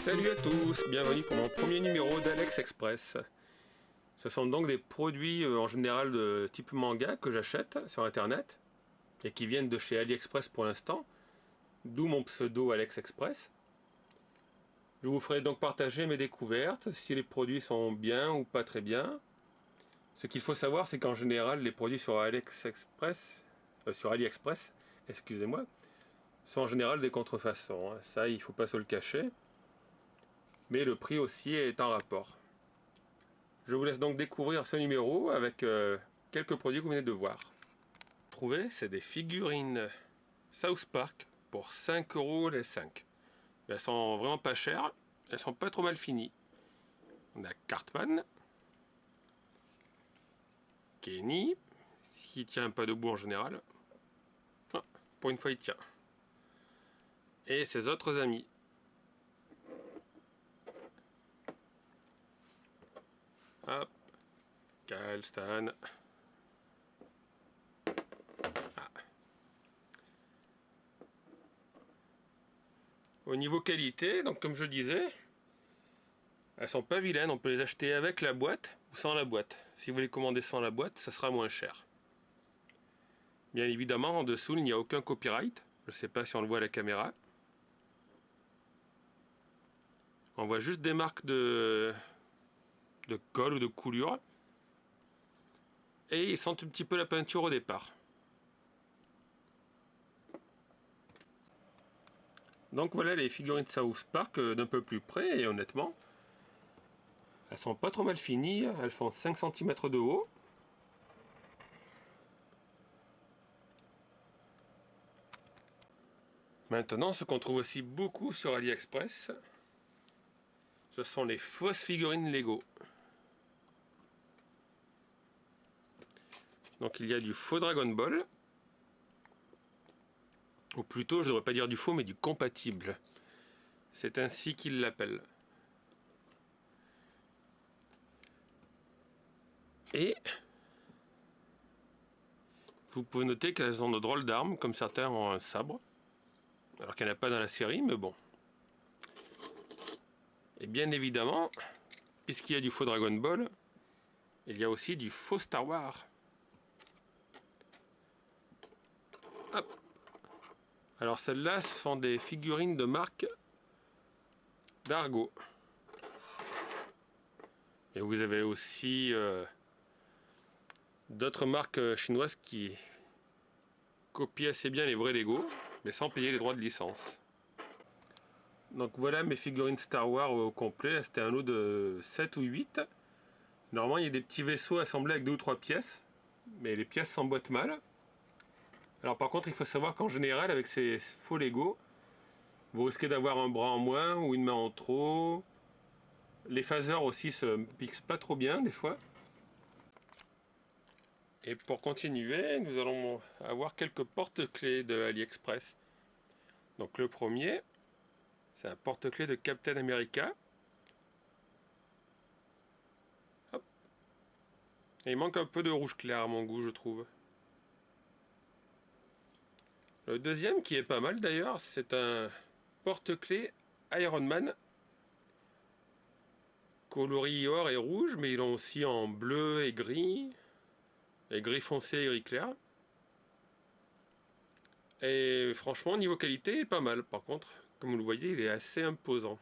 Salut à tous, bienvenue pour mon premier numéro d'Alex Express. Ce sont donc des produits en général de type manga que j'achète sur internet et qui viennent de chez AliExpress pour l'instant, d'où mon pseudo Alex Express. Je vous ferai donc partager mes découvertes, si les produits sont bien ou pas très bien. Ce qu'il faut savoir, c'est qu'en général, les produits sur AliExpress, excusez-moi, sont en général des contrefaçons. Ça, il ne faut pas se le cacher. Mais le prix aussi est en rapport. Je vous laisse donc découvrir ce numéro avec quelques produits que vous venez de voir. Trouver, c'est des figurines South Park pour 5 € les 5. Elles sont vraiment pas chères, elles sont pas trop mal finies. On a Cartman, Kenny, qui tient pas debout en général. Ah, pour une fois il tient. Et ses autres amis. Hop, Kyle, Stan. Ah. Au niveau qualité, donc comme je disais, elles sont pas vilaines, on peut les acheter avec la boîte ou sans la boîte. Si vous les commandez sans la boîte, ça sera moins cher. Bien évidemment, en dessous, il n'y a aucun copyright. Je ne sais pas si on le voit à la caméra. On voit juste des marques de colle ou de coulure. Et ils sentent un petit peu la peinture au départ. Donc voilà les figurines South Park d'un peu plus près, et honnêtement, elles sont pas trop mal finies. Elles font 5 cm de haut. Maintenant, ce qu'on trouve aussi beaucoup sur AliExpress, ce sont les fausses figurines Lego. Donc il y a du faux Dragon Ball, ou plutôt je ne devrais pas dire du faux mais du compatible. C'est ainsi qu'ils l'appellent. Et vous pouvez noter qu'elles ont de drôles d'armes, comme certains ont un sabre, alors qu'il n'y en a pas dans la série, mais bon. Et bien évidemment, puisqu'il y a du faux Dragon Ball, il y a aussi du faux Star Wars. Hop. Alors celles-là, ce sont des figurines de marque d'Argo. Et vous avez aussi d'autres marques chinoises qui copient assez bien les vrais Lego, mais sans payer les droits de licence. Donc voilà mes figurines Star Wars au complet. C'était un lot de 7 ou 8. Normalement il y a des petits vaisseaux assemblés avec 2 ou 3 pièces, mais les pièces s'emboîtent mal. Alors par contre il faut savoir qu'en général avec ces faux Lego, vous risquez d'avoir un bras en moins ou une main en trop. Les phasers aussi se pixent pas trop bien des fois. Et pour continuer, nous allons avoir quelques porte-clés de AliExpress. Donc le premier, c'est un porte-clés de Captain America. Hop. Et il manque un peu de rouge clair à mon goût, je trouve. Le deuxième, qui est pas mal d'ailleurs, c'est un porte-clés Iron Man. Coloris or et rouge, mais ils l'ont aussi en bleu et gris foncé et gris clair. Et franchement, niveau qualité, il est pas mal. Par contre, comme vous le voyez, il est assez imposant.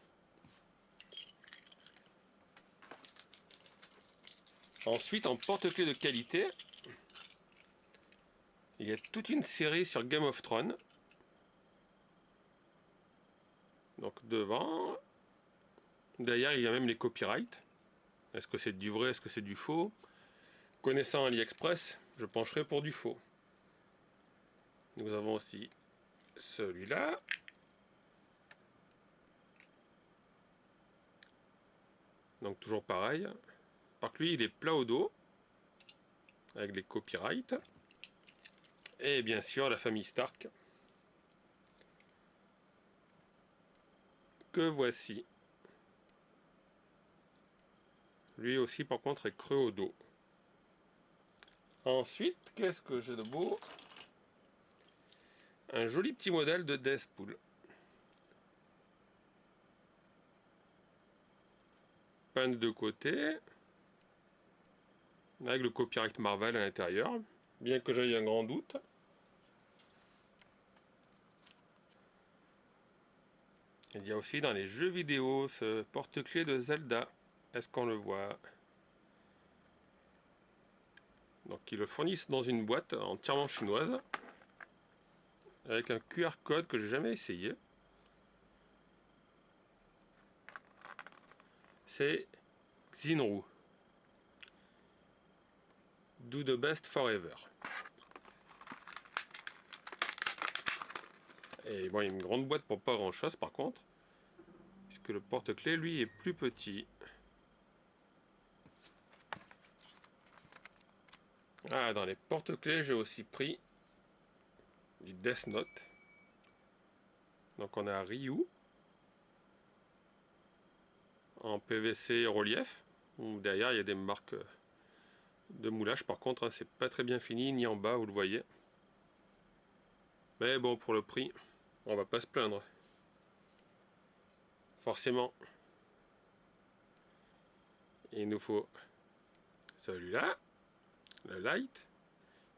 Ensuite, en porte-clés de qualité, il y a toute une série sur Game of Thrones. Donc devant, derrière, il y a même les copyrights. Est-ce que c'est du vrai, est-ce que c'est du faux? Connaissant AliExpress, je pencherai pour du faux. Nous avons aussi celui-là. Donc toujours pareil. Par contre, lui, il est plat au dos, avec les copyrights. Et bien sûr, la famille Stark. Que voici. Lui aussi, par contre, est creux au dos. Ensuite, qu'est-ce que j'ai de beau? Un joli petit modèle de Deathpool. peint de côté, avec le copyright Marvel à l'intérieur, bien que j'aie un grand doute. Il y a aussi dans les jeux vidéo ce porte-clés de Zelda. Est-ce qu'on le voit? Donc ils le fournissent dans une boîte entièrement chinoise, avec un QR code que j'ai jamais essayé. C'est Xinru. Do the best forever. Et bon, il y a une grande boîte pour pas grand chose par contre, puisque le porte-clés lui est plus petit. Ah, dans les porte-clés, j'ai aussi pris du Death Note. Donc on a Ryu en PVC relief. Derrière, il y a des marques de moulage. Par contre, hein, c'est pas très bien fini, ni en bas, vous le voyez. Mais bon, pour le prix, on va pas se plaindre. Forcément, il nous faut celui-là, le Light,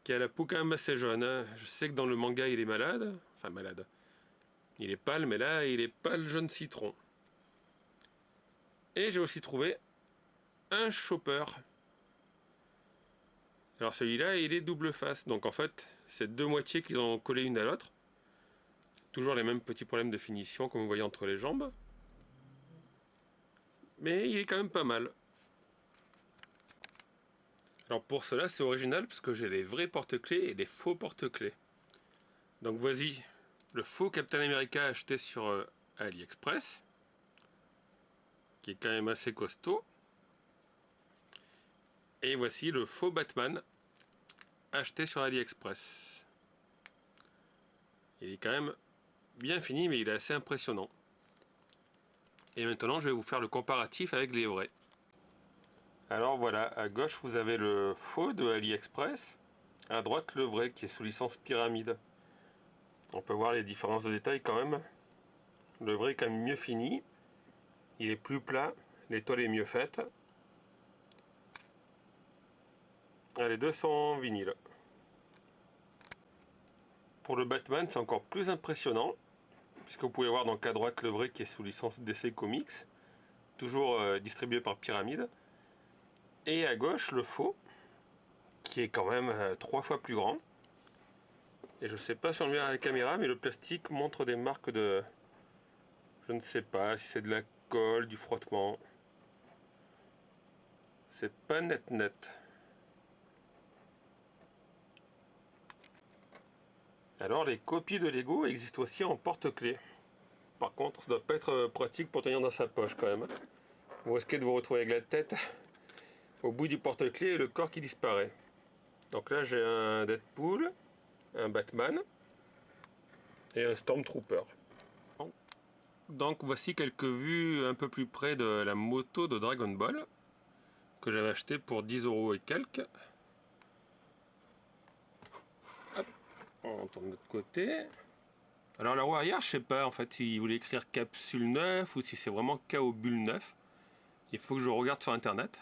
qui a la peau quand même assez jaune. Hein. Je sais que dans le manga, il est malade. Enfin, malade. Il est pâle, mais là, il est pâle jaune citron. Et j'ai aussi trouvé un chopper. Alors celui-là, il est double face. Donc en fait, c'est deux moitiés qu'ils ont collé une à l'autre. Toujours les mêmes petits problèmes de finition, comme vous voyez entre les jambes. Mais il est quand même pas mal. Alors pour cela, c'est original, parce que j'ai les vrais porte-clés et les faux porte-clés. Donc voici le faux Captain America acheté sur AliExpress, qui est quand même assez costaud. Et voici le faux Batman acheté sur AliExpress. Il est quand même bien fini, mais il est assez impressionnant. Et maintenant, je vais vous faire le comparatif avec les vrais. Alors voilà, à gauche, vous avez le faux de AliExpress. À droite, le vrai qui est sous licence Pyramide. On peut voir les différences de détail quand même. Le vrai est quand même mieux fini. Il est plus plat. L'étoile est mieux faite. Ah, les deux sont en vinyle. Pour le Batman, c'est encore plus impressionnant, puisque vous pouvez voir donc à droite le vrai qui est sous licence DC Comics, toujours distribué par Pyramide, et à gauche le faux, qui est quand même 3 fois plus grand. Et je sais pas si on le verra à la caméra, mais le plastique montre des marques de... Je ne sais pas si c'est de la colle, du frottement. C'est pas net net. Alors les copies de Lego existent aussi en porte-clés. Par contre, ça doit pas être pratique pour tenir dans sa poche quand même. Vous risquez de vous retrouver avec la tête au bout du porte-clés et le corps qui disparaît. Donc là j'ai un Deadpool, un Batman et un Stormtrooper. Donc voici quelques vues un peu plus près de la moto de Dragon Ball que j'avais acheté pour 10 € et quelques. Hop, on tourne de l'autre côté. Alors la roue arrière, je sais pas en fait s'il voulait écrire capsule 9 ou si c'est vraiment KO Bulle 9. Il faut que je regarde sur internet.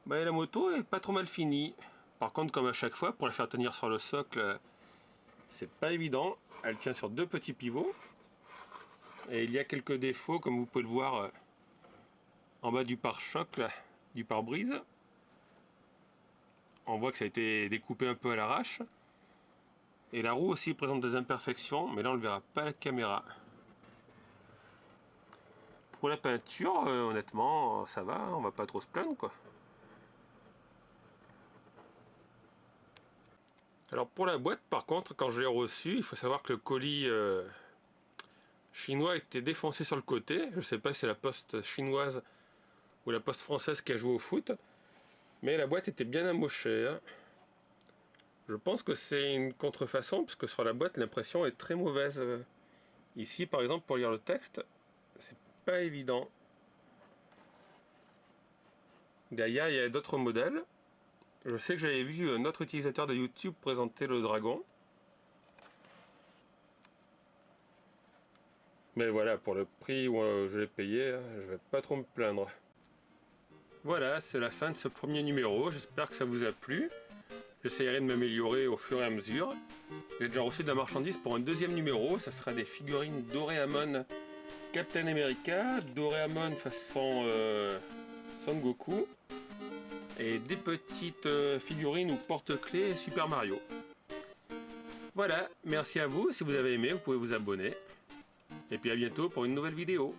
Bah, la moto est pas trop mal finie. Par contre, comme à chaque fois, pour la faire tenir sur le socle, c'est pas évident. Elle tient sur deux petits pivots. Et il y a quelques défauts, comme vous pouvez le voir en bas du pare-choc, du pare-brise. On voit que ça a été découpé un peu à l'arrache. Et la roue aussi présente des imperfections, mais là on ne le verra pas à la caméra. Pour la peinture, honnêtement, ça va, on va pas trop se plaindre quoi. Alors pour la boîte, par contre, quand je l'ai reçue, il faut savoir que le colis chinois était défoncé sur le côté. Je ne sais pas si c'est la poste chinoise ou la poste française qui a joué au foot, mais la boîte était bien amochée. Hein. Je pense que c'est une contrefaçon, parce que sur la boîte, l'impression est très mauvaise. Ici, par exemple, pour lire le texte, c'est pas évident. Derrière, il y a d'autres modèles. Je sais que j'avais vu un autre utilisateur de YouTube présenter le dragon. Mais voilà, pour le prix où je l'ai payé, je vais pas trop me plaindre. Voilà, c'est la fin de ce premier numéro, j'espère que ça vous a plu. J'essayerai de m'améliorer au fur et à mesure. J'ai déjà reçu de la marchandise pour un deuxième numéro, ça sera des figurines Doraemon Captain America, Doraemon façon Son Goku, et des petites figurines ou porte-clés Super Mario. Voilà, merci à vous, si vous avez aimé, vous pouvez vous abonner. Et puis à bientôt pour une nouvelle vidéo.